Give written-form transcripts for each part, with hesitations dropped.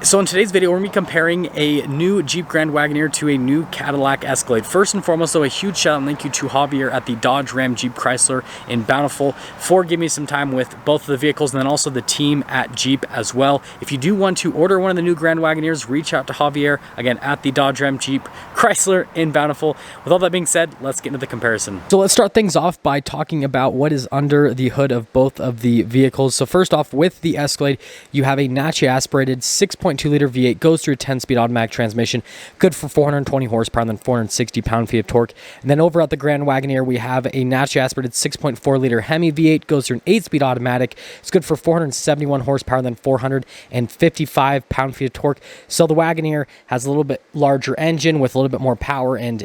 So in today's video, we're going to be comparing a new Jeep Grand Wagoneer to a new Cadillac Escalade. First and foremost, though, a huge shout out and thank you to Javier at the Dodge Ram Jeep Chrysler in Bountiful for giving me some time with both of the vehicles and then also the team at Jeep as well. If you do want to order one of the new Grand Wagoneers, reach out to Javier, again, at the Dodge Ram Jeep Chrysler in Bountiful. With all that being said, let's get into the comparison. So let's start things off by talking about what is under the hood of both of the vehicles. So first off, with the Escalade, you have a naturally aspirated 6.2 liter V8, goes through a 10-speed automatic transmission, good for 420 horsepower and then 460 pound-feet of torque. And then over at the Grand Wagoneer, we have a naturally aspirated 6.4 liter Hemi V8, goes through an 8-speed automatic. It's good for 471 horsepower and then 455 pound-feet of torque. So the Wagoneer has a little bit larger engine with a little bit more power and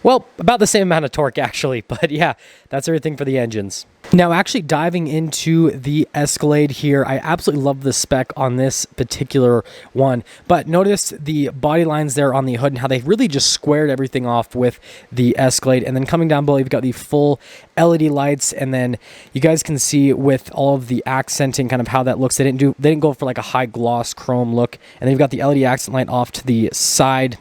well, about the same amount of torque actually, but yeah, that's everything for the engines. Now, actually diving into the Escalade here, I absolutely love the spec on this particular one, but notice the body lines there on the hood and how they really just squared everything off with the Escalade. And then coming down below, you've got the full LED lights, and then you guys can see with all of the accenting kind of how that looks. They didn't go for like a high gloss chrome look. And then you've got the LED accent light off to the side.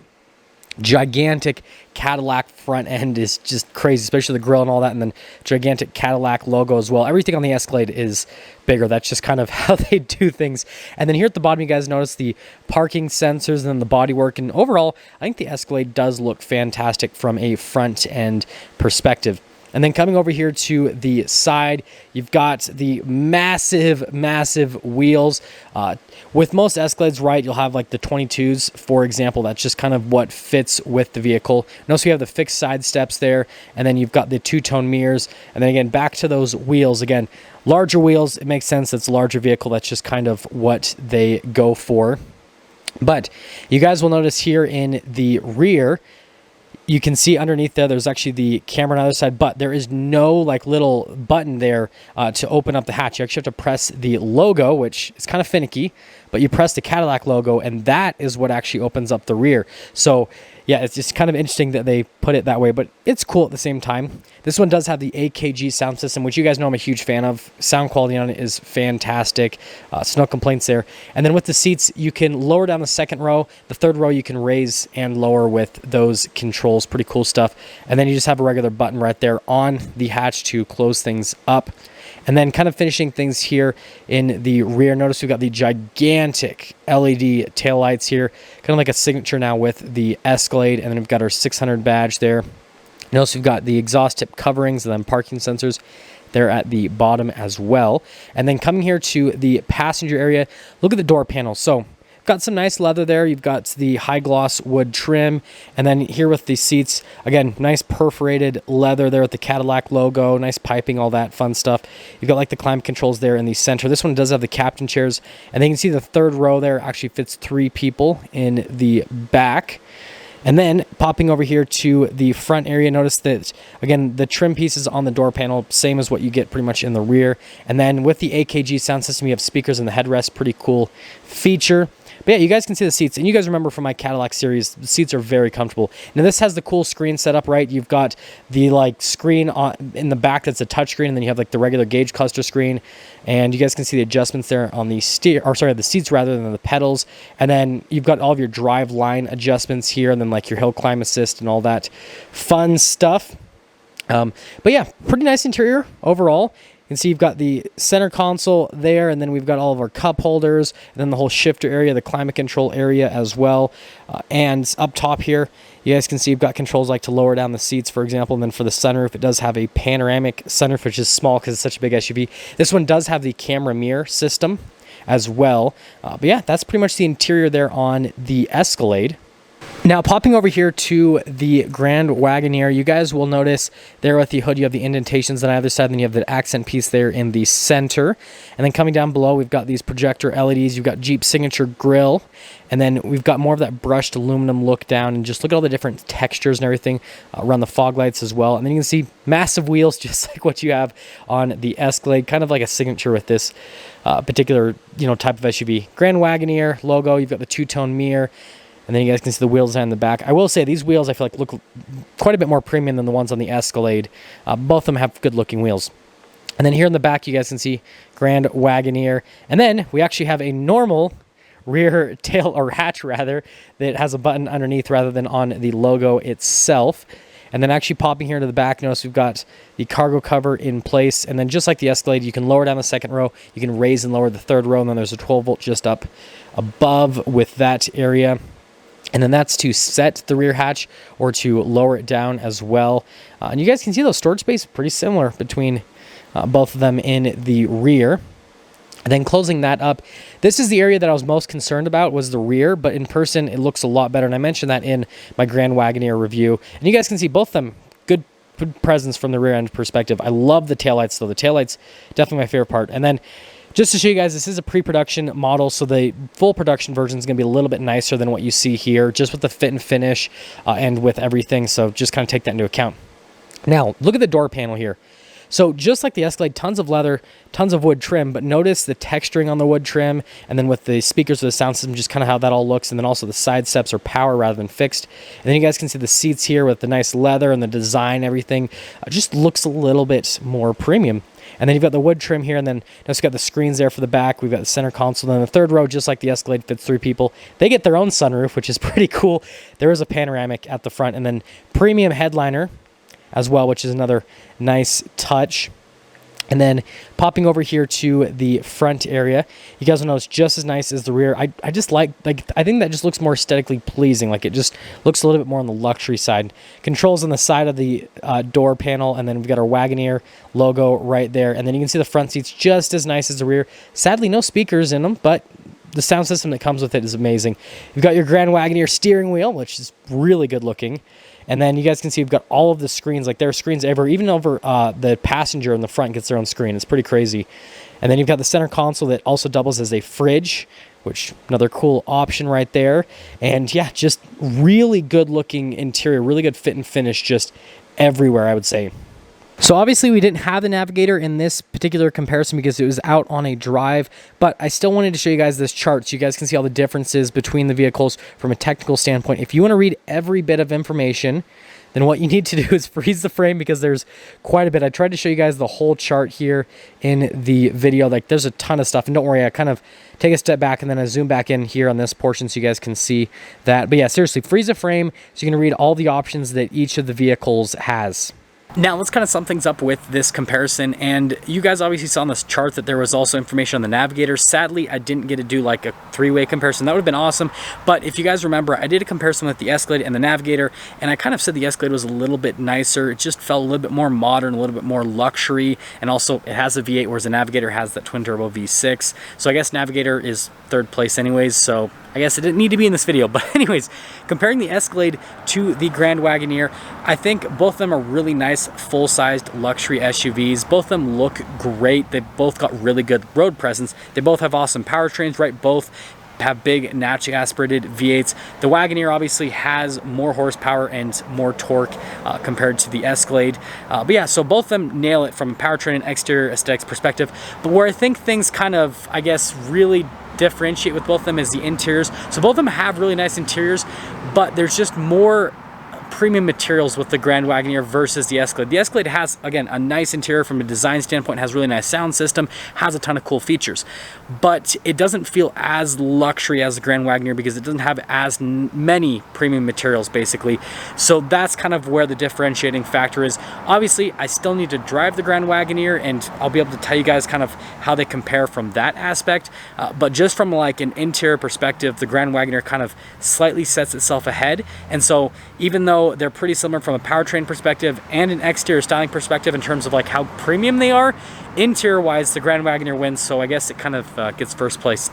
Gigantic Cadillac front end is just crazy, especially the grille and all that, and then gigantic Cadillac logo as well. Everything on the Escalade is bigger. That's just kind of how they do things. And then here at the bottom, you guys notice the parking sensors and then the bodywork. And overall, I think the Escalade does look fantastic from a front end perspective. And then coming over here to the side, you've got the massive wheels. With most Escalades, right, you'll have like the 22s, for example. That's just kind of what fits with the vehicle. Notice you have the fixed side steps there, and then you've got the two-tone mirrors. And then again, back to those wheels. Again, larger wheels, it makes sense. It's a larger vehicle. That's just kind of what they go for. But you guys will notice here in the rear, you can see underneath there's actually the camera on the other side, but there is no like little button there to open up the hatch. You actually have to press the logo, which is kind of finicky, but you press the Cadillac logo, and that is what actually opens up the rear. So yeah, it's just kind of interesting that they put it that way, but it's cool at the same time. This one does have the AKG sound system, which you guys know I'm a huge fan of. Sound quality on it is fantastic. So no complaints there. And then with the seats, you can lower down the second row. The third row you can raise and lower with those controls. Pretty cool stuff. And then you just have a regular button right there on the hatch to close things up. And then kind of finishing things here in the rear, notice we've got the gigantic LED taillights here, kind of like a signature now with the Escalade. And then we've got our 600 badge there. Notice we've got the exhaust tip coverings and then parking sensors there at the bottom as well. And then coming here to the passenger area, look at the door panels. So got some nice leather there. You've got the high gloss wood trim. And then here with the seats, again, nice perforated leather there with the Cadillac logo, nice piping, all that fun stuff. You've got like the climate controls there in the center. This one does have the captain chairs. And then you can see the third row there actually fits 3 people in the back. And then popping over here to the front area, notice that, again, the trim pieces on the door panel, same as what you get pretty much in the rear. And then with the AKG sound system, you have speakers in the headrest, pretty cool feature. But yeah, you guys can see the seats, and you guys remember from my Cadillac series, the seats are very comfortable. Now this has the cool screen setup, right? You've got the like screen in the back that's a touchscreen, and then you have like the regular gauge cluster screen, and you guys can see the adjustments there on the the seats rather than the pedals. And then you've got all of your drive line adjustments here, and then like your hill climb assist and all that fun stuff. But yeah, pretty nice interior overall. You can see you've got the center console there, and then we've got all of our cup holders, and then the whole shifter area, the climate control area as well. And up top here, you guys can see you've got controls like to lower down the seats, for example, and then for the sunroof, it does have a panoramic sunroof, which is small because it's such a big SUV. This one does have the camera mirror system as well. But yeah, that's pretty much the interior there on the Escalade. Now, popping over here to the Grand Wagoneer, you guys will notice there with the hood, you have the indentations on either side, and then you have the accent piece there in the center. And then coming down below, we've got these projector LEDs. You've got Jeep signature grille, and then we've got more of that brushed aluminum look down, and just look at all the different textures and everything around the fog lights as well. And then you can see massive wheels, just like what you have on the Escalade, kind of like a signature with this particular type of SUV. Grand Wagoneer logo, you've got the two-tone mirror. And then you guys can see the wheels on the back. I will say these wheels I feel like look quite a bit more premium than the ones on the Escalade. Both of them have good looking wheels. And then here in the back you guys can see Grand Wagoneer. And then we actually have a normal rear tail, or hatch rather, that has a button underneath rather than on the logo itself. And then actually popping here into the back, notice we've got the cargo cover in place. And then just like the Escalade, you can lower down the second row, you can raise and lower the third row, and then there's a 12 volt just up above with that area. And then that's to set the rear hatch or to lower it down as well. And you guys can see those storage space pretty similar between both of them in the rear. And then closing that up, this is the area that I was most concerned about, was the rear, but in person it looks a lot better. And I mentioned that in my Grand Wagoneer review. And you guys can see both of them, good presence from the rear end perspective. I love the taillights though. The taillights, definitely my favorite part. And then just to show you guys, this is a pre-production model, so the full production version is going to be a little bit nicer than what you see here, just with the fit and finish and with everything. So just kind of take that into account. Now, look at the door panel here. So just like the Escalade, tons of leather, tons of wood trim, but notice the texturing on the wood trim, and then with the speakers of the sound system, just kind of how that all looks, and then also the side steps are power rather than fixed. And then you guys can see the seats here with the nice leather and the design, everything just looks a little bit more premium. And then you've got the wood trim here, and then just got the screens there for the back. We've got the center console. And then the third row, just like the Escalade, fits 3 people. They get their own sunroof, which is pretty cool. There is a panoramic at the front, and then premium headliner as well, which is another nice touch. And then popping over here to the front area, you guys will notice just as nice as the rear. I just like I think that just looks more aesthetically pleasing. Like it just looks a little bit more on the luxury side. Controls on the side of the door panel, and then we've got our Wagoneer logo right there. And then you can see the front seats just as nice as the rear. Sadly, no speakers in them, but the sound system that comes with it is amazing. You've got your Grand Wagoneer steering wheel, which is really good looking. And then you guys can see we've got all of the screens. Like there are screens everywhere, even over the passenger in the front gets their own screen. It's pretty crazy. And then you've got the center console that also doubles as a fridge, which another cool option right there. And yeah, just really good looking interior, really good fit and finish just everywhere, I would say. So obviously we didn't have the Navigator in this particular comparison because it was out on a drive, but I still wanted to show you guys this chart so you guys can see all the differences between the vehicles from a technical standpoint. If you want to read every bit of information, then what you need to do is freeze the frame because there's quite a bit. I tried to show you guys the whole chart here in the video. Like there's a ton of stuff, and don't worry, I kind of take a step back and then I zoom back in here on this portion so you guys can see that. But yeah, seriously, freeze the frame so you can read all the options that each of the vehicles has. Now let's kind of sum things up with this comparison, and you guys obviously saw on this chart that there was also information on the Navigator. Sadly, I didn't get to do like a 3-way comparison. That would have been awesome, but if you guys remember, I did a comparison with the Escalade and the Navigator, and I kind of said the Escalade was a little bit nicer. It just felt a little bit more modern, a little bit more luxury, and also it has a V8, whereas the Navigator has that twin-turbo V6. So I guess Navigator is 3rd place anyways, so I guess it didn't need to be in this video. But anyways, comparing the Escalade to the Grand Wagoneer, I think both of them are really nice, full-sized luxury SUVs. Both of them look great. They've both got really good road presence. They both have awesome powertrains, right? Both have big naturally aspirated V8s. The Wagoneer obviously has more horsepower and more torque compared to the Escalade. But yeah, so both of them nail it from a powertrain and exterior aesthetics perspective. But where I think things kind of, I guess, really differentiate with both of them is the interiors. So both of them have really nice interiors, but there's just more premium materials with the Grand Wagoneer versus the Escalade. The Escalade has, again, a nice interior from a design standpoint, has really nice sound system, has a ton of cool features, but it doesn't feel as luxury as the Grand Wagoneer because it doesn't have as many premium materials, basically. So that's kind of where the differentiating factor is. Obviously, I still need to drive the Grand Wagoneer, and I'll be able to tell you guys kind of how they compare from that aspect, but just from like an interior perspective, the Grand Wagoneer kind of slightly sets itself ahead. And so even though they're pretty similar from a powertrain perspective and an exterior styling perspective in terms of like how premium they are, interior wise the Grand Wagoneer wins, so I guess it kind of gets 1st place.